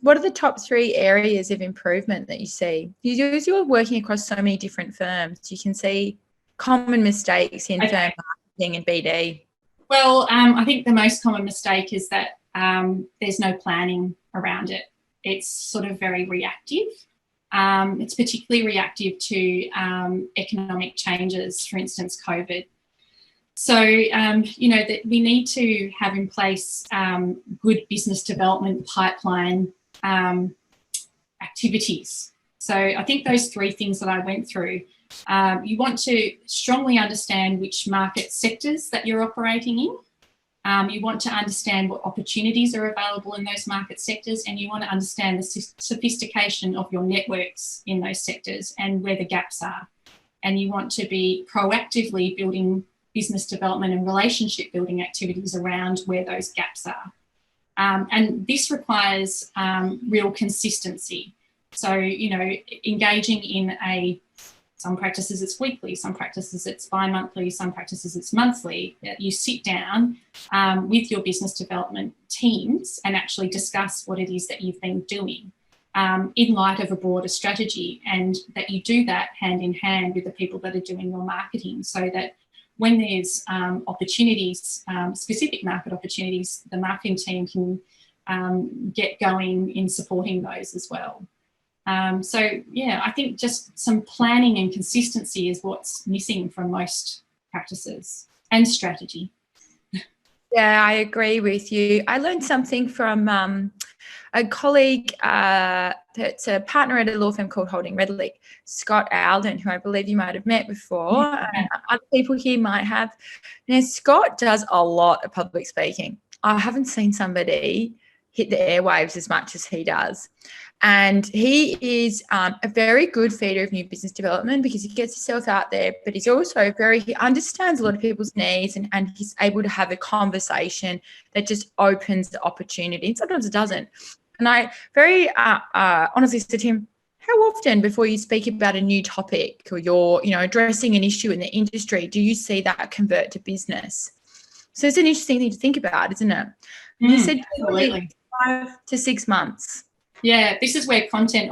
What are the top 3 areas of improvement that you see? You're working across so many different firms. You can see common mistakes in firm marketing and BD. Well, I think the most common mistake is that there's no planning around it. It's sort of very reactive. It's particularly reactive to economic changes, for instance, COVID. So, that we need to have in place good business development pipeline activities. So I think those 3 things that I went through, you want to strongly understand which market sectors that you're operating in. You want to understand what opportunities are available in those market sectors, and you want to understand the sophistication of your networks in those sectors and where the gaps are. And you want to be proactively building business development and relationship building activities around where those gaps are. And this requires real consistency. So, engaging in some practices it's weekly, some practices it's bi-monthly, some practices it's monthly. You sit down with your business development teams and actually discuss what it is that you've been doing in light of a broader strategy, and that you do that hand in hand with the people that are doing your marketing, so that when there's opportunities, specific market opportunities, the marketing team can get going in supporting those as well. I think just some planning and consistency is what's missing from most practices, and strategy. Yeah, I agree with you. I learned something from a colleague that's a partner at a law firm called Holding Redlich, Scott Alden, who I believe you might have met before, and other people here might have. Now, Scott does a lot of public speaking. I haven't seen somebody hit the airwaves as much as he does. And he is a very good feeder of new business development because he gets himself out there, but he's also he understands a lot of people's needs, and he's able to have a conversation that just opens the opportunity. Sometimes it doesn't. And I very honestly said to him, how often before you speak about a new topic or you're, addressing an issue in the industry, do you see that convert to business? So it's an interesting thing to think about, isn't it? And he said, absolutely. 5 to 6 months. Yeah, this is where content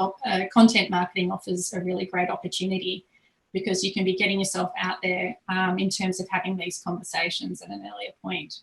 marketing offers a really great opportunity, because you can be getting yourself out there in terms of having these conversations at an earlier point.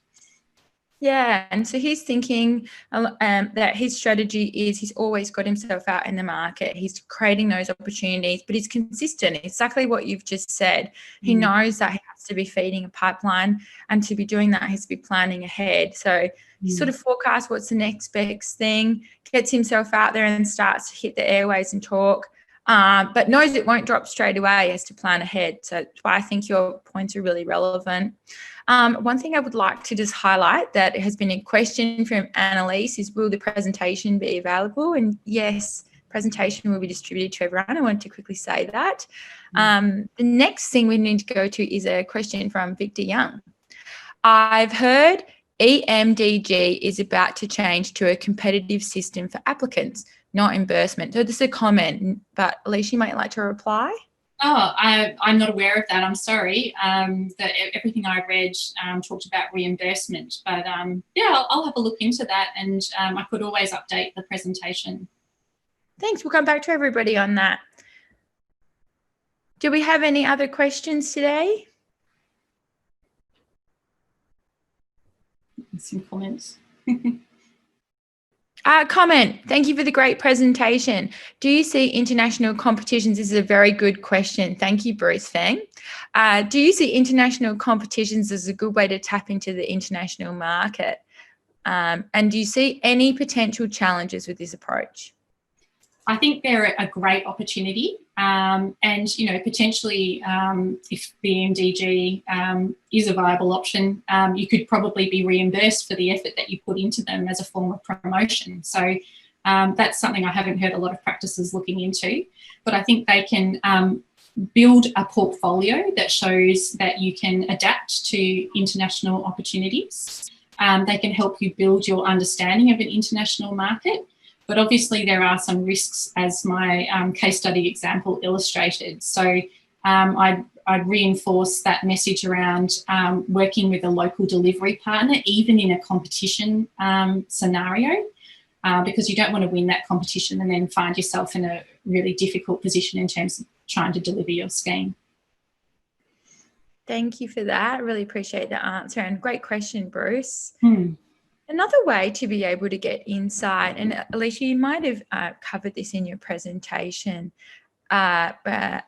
Yeah, and so he's thinking that his strategy is he's always got himself out in the market. He's creating those opportunities, but he's consistent. Exactly what you've just said. He knows that he has to be feeding a pipeline, and to be doing that, he has to be planning ahead. So he sort of forecasts what's the next best thing, gets himself out there and starts to hit the airways and talk, but knows it won't drop straight away. He has to plan ahead. So that's why I think your points are really relevant. One thing I would like to just highlight that has been a question from Annalise is, will the presentation be available? And yes, presentation will be distributed to everyone. I wanted to quickly say that. The next thing we need to go to is a question from Victor Young. I've heard EMDG is about to change to a competitive system for applicants, not reimbursement. So this is a comment, but Alicia, you might like to reply. Oh, I'm not aware of that. I'm sorry. That everything I read talked about reimbursement, but yeah, I'll have a look into that, and I could always update the presentation. Thanks. We'll come back to everybody on that. Do we have any other questions today? Some comments. Comment. Thank you for the great presentation. Do you see international competitions? This is a very good question. Thank you, Bruce Fang. Do you see international competitions as a good way to tap into the international market? And do you see any potential challenges with this approach? I think they're a great opportunity, and potentially if the MDG is a viable option, you could probably be reimbursed for the effort that you put into them as a form of promotion. So that's something I haven't heard a lot of practices looking into, but I think they can build a portfolio that shows that you can adapt to international opportunities. They can help you build your understanding of an international market. But obviously there are some risks, as my case study example illustrated. So I'd reinforce that message around working with a local delivery partner, even in a competition scenario, because you don't want to win that competition and then find yourself in a really difficult position in terms of trying to deliver your scheme. Thank you for that. I really appreciate the answer, and great question, Bruce. Another way to be able to get insight, and Alicia, you might have covered this in your presentation, but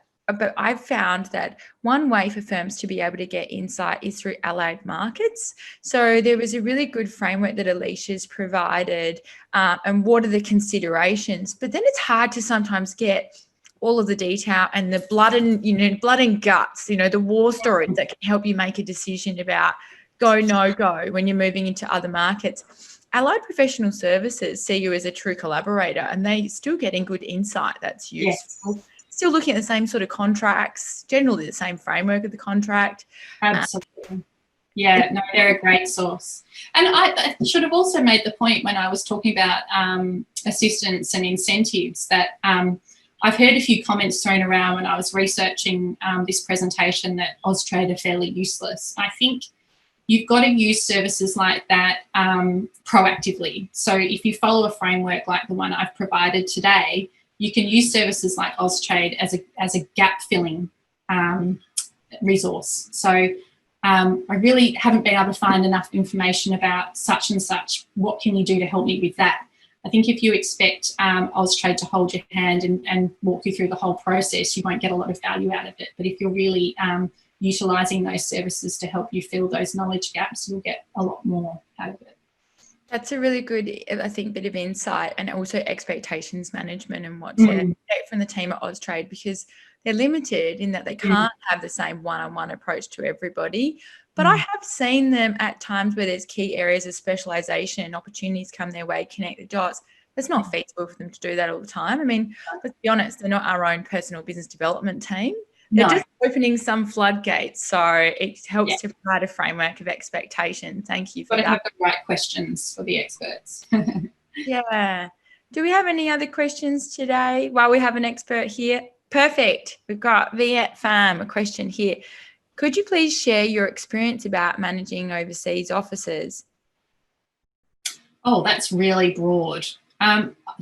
I've found that one way for firms to be able to get insight is through allied markets. So there was a really good framework that Alicia's provided, and what are the considerations, but then it's hard to sometimes get all of the detail and the blood and guts, the war stories that can help you make a decision about go, no go when you're moving into other markets. Allied professional services see you as a true collaborator, and they're still getting good insight that's useful. Yes. Still looking at the same sort of contracts, generally the same framework of the contract. Absolutely. Yeah, no, they're a great source. And I should have also made the point when I was talking about assistance and incentives that I've heard a few comments thrown around when I was researching this presentation that Austrade are fairly useless. I think you've got to use services like that proactively. So if you follow a framework like the one I've provided today, you can use services like Austrade as a gap-filling resource. So I really haven't been able to find enough information about such and such. What can you do to help me with that? I think if you expect Austrade to hold your hand and walk you through the whole process, you won't get a lot of value out of it. But if you're really utilising those services to help you fill those knowledge gaps, you'll get a lot more out of it. That's a really good, I think, bit of insight, and also expectations management and what to expect from the team at Austrade, because they're limited in that they can't have the same one-on-one approach to everybody. but I have seen them at times where there's key areas of specialisation and opportunities come their way, connect the dots. It's not feasible for them to do that all the time. I mean, let's be honest, they're not our own personal business development team. They're just opening some floodgates. So it helps to provide a framework of expectation. Thank you for that. Got to have the right questions for the experts. Yeah. Do we have any other questions today? Well, we have an expert here. Perfect. We've got Viet Pham, a question here. Could you please share your experience about managing overseas offices? Oh, that's really broad.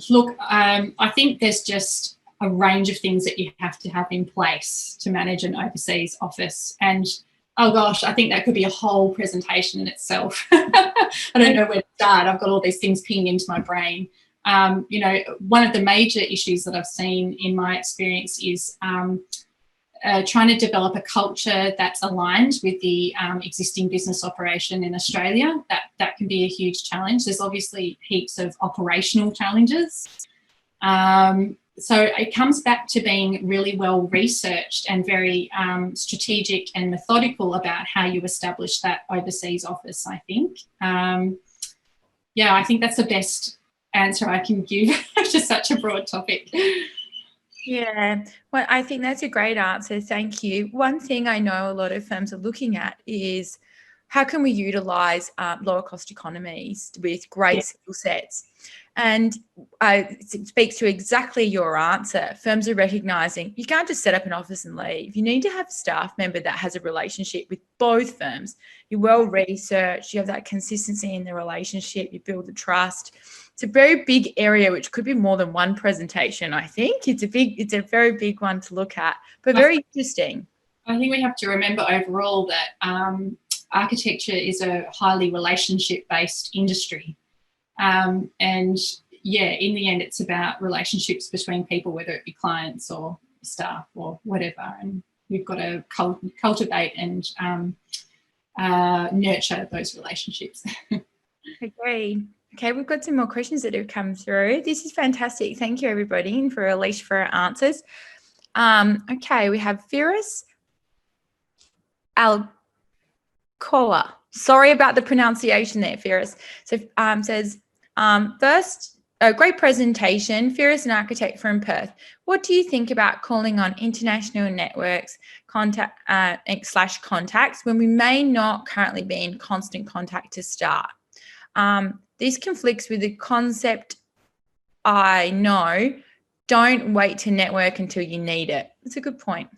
Look, I think there's just a range of things that you have to have in place to manage an overseas office. And, oh gosh, I think that could be a whole presentation in itself. I don't know where to start. I've got all these things pinging into my brain. You know, one of the major issues that I've seen in my experience is trying to develop a culture that's aligned with the existing business operation in Australia. That can be a huge challenge. There's obviously heaps of operational challenges. So it comes back to being really well researched and very strategic and methodical about how you establish that overseas office, I think. Yeah, I think that's the best answer I can give to such a broad topic. Yeah, well, I think that's a great answer. Thank you. One thing I know a lot of firms are looking at is how can we utilise lower cost economies with great skill sets? And it speaks to exactly your answer. Firms are recognising you can't just set up an office and leave. You need to have a staff member that has a relationship with both firms. You're well researched, you have that consistency in the relationship, you build the trust. It's a very big area, which could be more than one presentation, I think. It's a very big one to look at, but very interesting. I think we have to remember overall that architecture is a highly relationship-based industry. And yeah, in the end, it's about relationships between people, whether it be clients or staff or whatever. And we've got to cultivate and nurture those relationships. Agreed. Okay, we've got some more questions that have come through. This is fantastic. Thank you, everybody, and for Alicia for our answers. Okay, we have Firas Alcoa. Sorry about the pronunciation there, Firas. So says, first, a great presentation. Firas, an architect from Perth. What do you think about calling on international networks contacts when we may not currently be in constant contact to start? This conflicts with the concept I know, don't wait to network until you need it. That's a good point.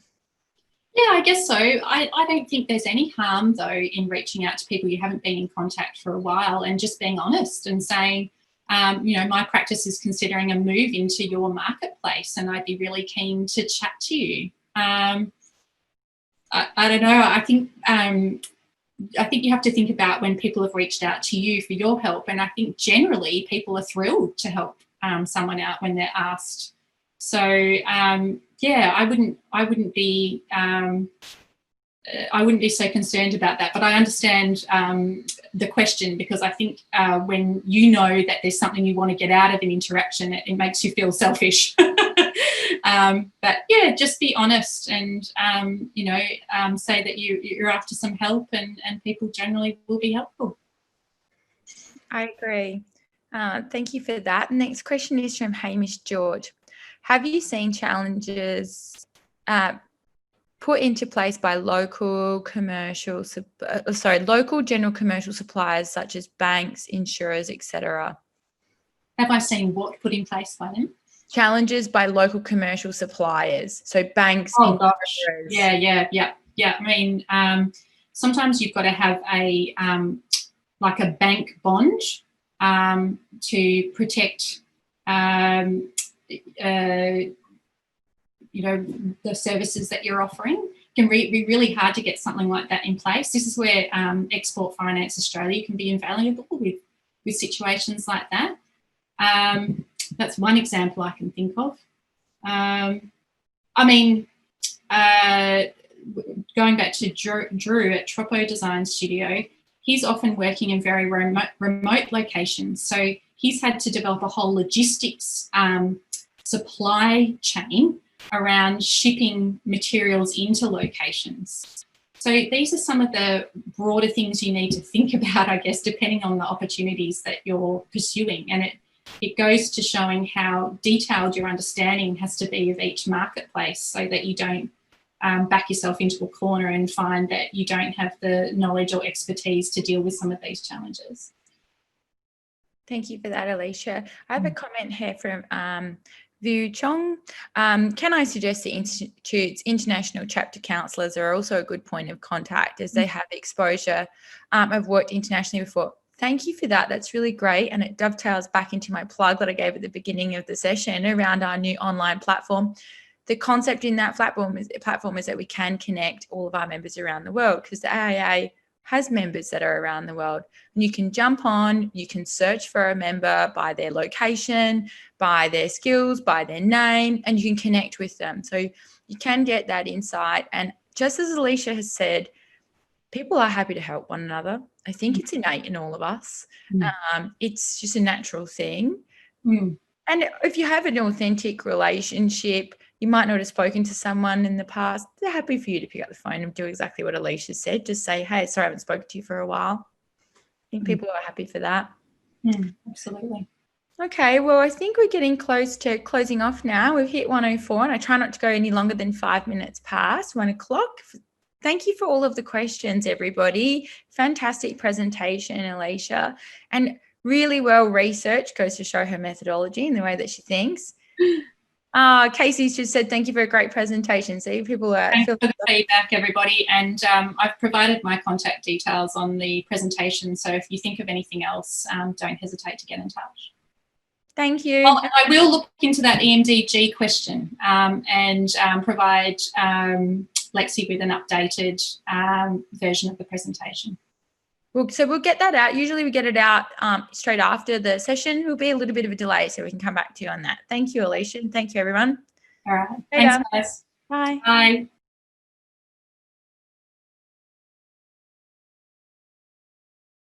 Yeah, I guess so. I don't think there's any harm, though, in reaching out to people you haven't been in contact for a while and just being honest and saying, you know, my practice is considering a move into your marketplace and I'd be really keen to chat to you. I don't know. I think you have to think about when people have reached out to you for your help, and I think generally people are thrilled to help someone out when they're asked. So yeah, I wouldn't be so concerned about that. But I understand the question, because I think when you know that there's something you want to get out of an interaction, it makes you feel selfish. But yeah, just be honest and you know, say that you're after some help, and people generally will be helpful. I agree. Thank you for that. Next question is from Hamish George. Have you seen challenges put into place by local general commercial suppliers such as banks, insurers, etc.? Have I seen what put in place by them? Challenges by local commercial suppliers, so banks. Oh gosh, yeah. I mean, sometimes you've got to have a like a bank bond to protect, you know, the services that you're offering. It can be really hard to get something like that in place. This is where Export Finance Australia can be invaluable with situations like that. That's one example I can think of. I mean, going back to Drew at Tropo Design Studio, he's often working in very remote locations. So he's had to develop a whole logistics supply chain around shipping materials into locations. So these are some of the broader things you need to think about, I guess, depending on the opportunities that you're pursuing. And it goes to showing how detailed your understanding has to be of each marketplace, so that you don't back yourself into a corner and find that you don't have the knowledge or expertise to deal with some of these challenges. Thank you for that, Alicia. I have a comment here from Vu Chong. Can I suggest the Institute's international chapter counsellors are also a good point of contact, as they have exposure, have worked internationally before? Thank you for that. That's really great. And it dovetails back into my plug that I gave at the beginning of the session around our new online platform. The concept in that platform is that we can connect all of our members around the world, because the AIA has members that are around the world. And you can jump on, you can search for a member by their location, by their skills, by their name, and you can connect with them. So you can get that insight. And just as Alicia has said, people are happy to help one another. I think it's innate in all of us. It's just a natural thing. And if you have an authentic relationship, you might not have spoken to someone in the past, they're happy for you to pick up the phone and do exactly what Alicia said. Just say, hey, sorry, I haven't spoken to you for a while. I think people are happy for that. Absolutely. Okay, well, I think we're getting close to closing off now. We've hit 1:04, and I try not to go any longer than 5 minutes past 1 o'clock. Thank you for all of the questions, everybody. Fantastic presentation, Alicia. And really well researched, goes to show her methodology and the way that she thinks. Casey's just said, thank you for a great presentation. So people are... Thanks for the feedback, everybody. And I've provided my contact details on the presentation. So if you think of anything else, don't hesitate to get in touch. Thank you. Well, I will look into that EMDG question and provide Lexi with an updated version of the presentation. So we'll get that out. Usually we get it out straight after the session. Will be a little bit of a delay, so we can come back to you on that. Thank you, Alicia. Thank you, everyone. All right. Thanks, guys. Bye. Bye.